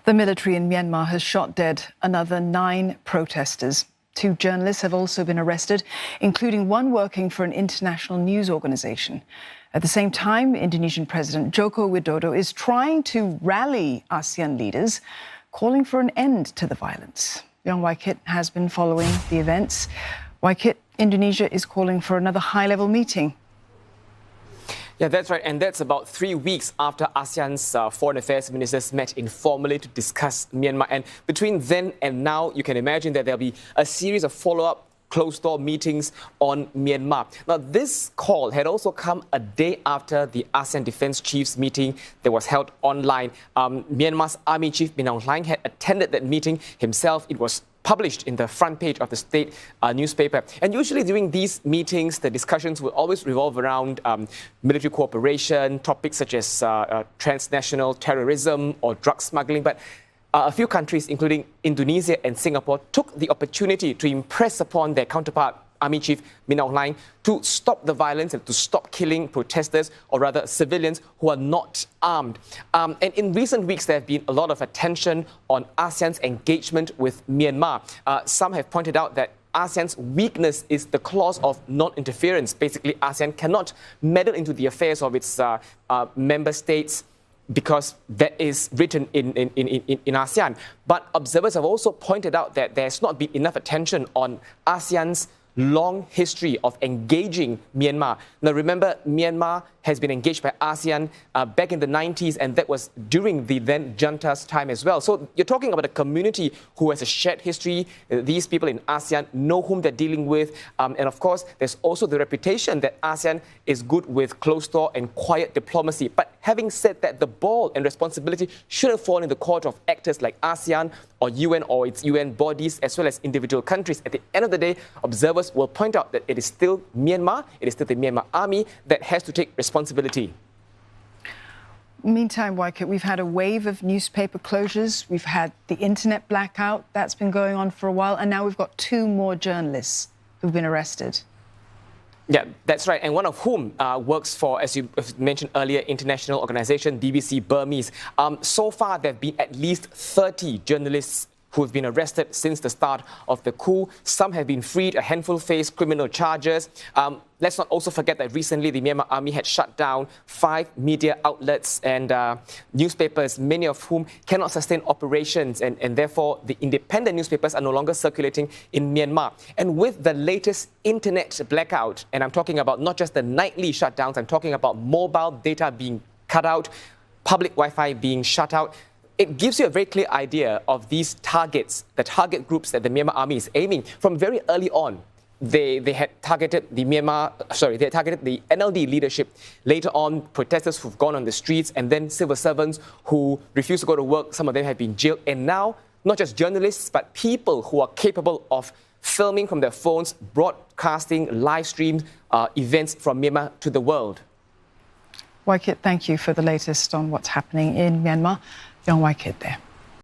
The military in Myanmar has shot dead another 9 protesters. 2 journalists have also been arrested, including one working for an international news organization. At the same time, Indonesian President Joko Widodo is trying to rally ASEAN leaders, calling for an end to the violence. Young Waikit has been following the events. Waikit, Indonesia is calling for another high-level meeting. Yeah, that's right. And that's about 3 weeks after ASEAN's foreign affairs ministers met informally to discuss Myanmar. And between then and now, you can imagine that there'll be a series of follow-up closed-door meetings on Myanmar. Now, this call had also come a day after the ASEAN Defence Chiefs meeting that was held online. Myanmar's Army Chief Min Aung Hlaing had attended that meeting himself. It was published in the front page of the state newspaper. And usually during these meetings, the discussions will always revolve around military cooperation, topics such as transnational terrorism or drug smuggling. But a few countries, including Indonesia and Singapore, took the opportunity to impress upon their counterpart, Army Chief Min Aung Hlaing, to stop the violence and to stop killing protesters, or rather civilians who are not armed. And in recent weeks, there have been a lot of attention on ASEAN's engagement with Myanmar. Some have pointed out that ASEAN's weakness is the clause of non-interference. Basically, ASEAN cannot meddle into the affairs of its member states because that is written in ASEAN. But observers have also pointed out that there's not been enough attention on ASEAN's long history of engaging Myanmar. Now, remember, Myanmar has been engaged by ASEAN back in the 90s, and that was during the then junta's time as well. So you're talking about a community who has a shared history. These people in ASEAN know whom they're dealing with. And of course, there's also the reputation that ASEAN is good with closed-door and quiet diplomacy. But having said that, the ball and responsibility shouldn't fall in the court of actors like ASEAN or UN or its UN bodies, as well as individual countries. At the end of the day, observers will point out that it is still Myanmar, it is still the Myanmar army that has to take responsibility. Meantime, Waikit, we've had a wave of newspaper closures. We've had the internet blackout. That's been going on for a while. And now we've got 2 more journalists who've been arrested. Yeah, that's right. And one of whom works for, as you mentioned earlier, international organization BBC Burmese. So far, there have been at least 30 journalists who have been arrested since the start of the coup. Some have been freed, a handful face criminal charges. Let's not also forget that recently the Myanmar army had shut down 5 media outlets and newspapers, many of whom cannot sustain operations, and therefore the independent newspapers are no longer circulating in Myanmar. And with the latest internet blackout, and I'm talking about not just the nightly shutdowns, I'm talking about mobile data being cut out, public Wi-Fi being shut out, it gives you a very clear idea of these targets, the target groups that the Myanmar army is aiming. From very early on, they had targeted the they targeted the NLD leadership. Later on, protesters who've gone on the streets, and then civil servants who refuse to go to work. Some of them have been jailed. And now, not just journalists, but people who are capable of filming from their phones, broadcasting live streams, events from Myanmar to the world. Waikit, thank you for the latest on what's happening in Myanmar. Young Waikit there.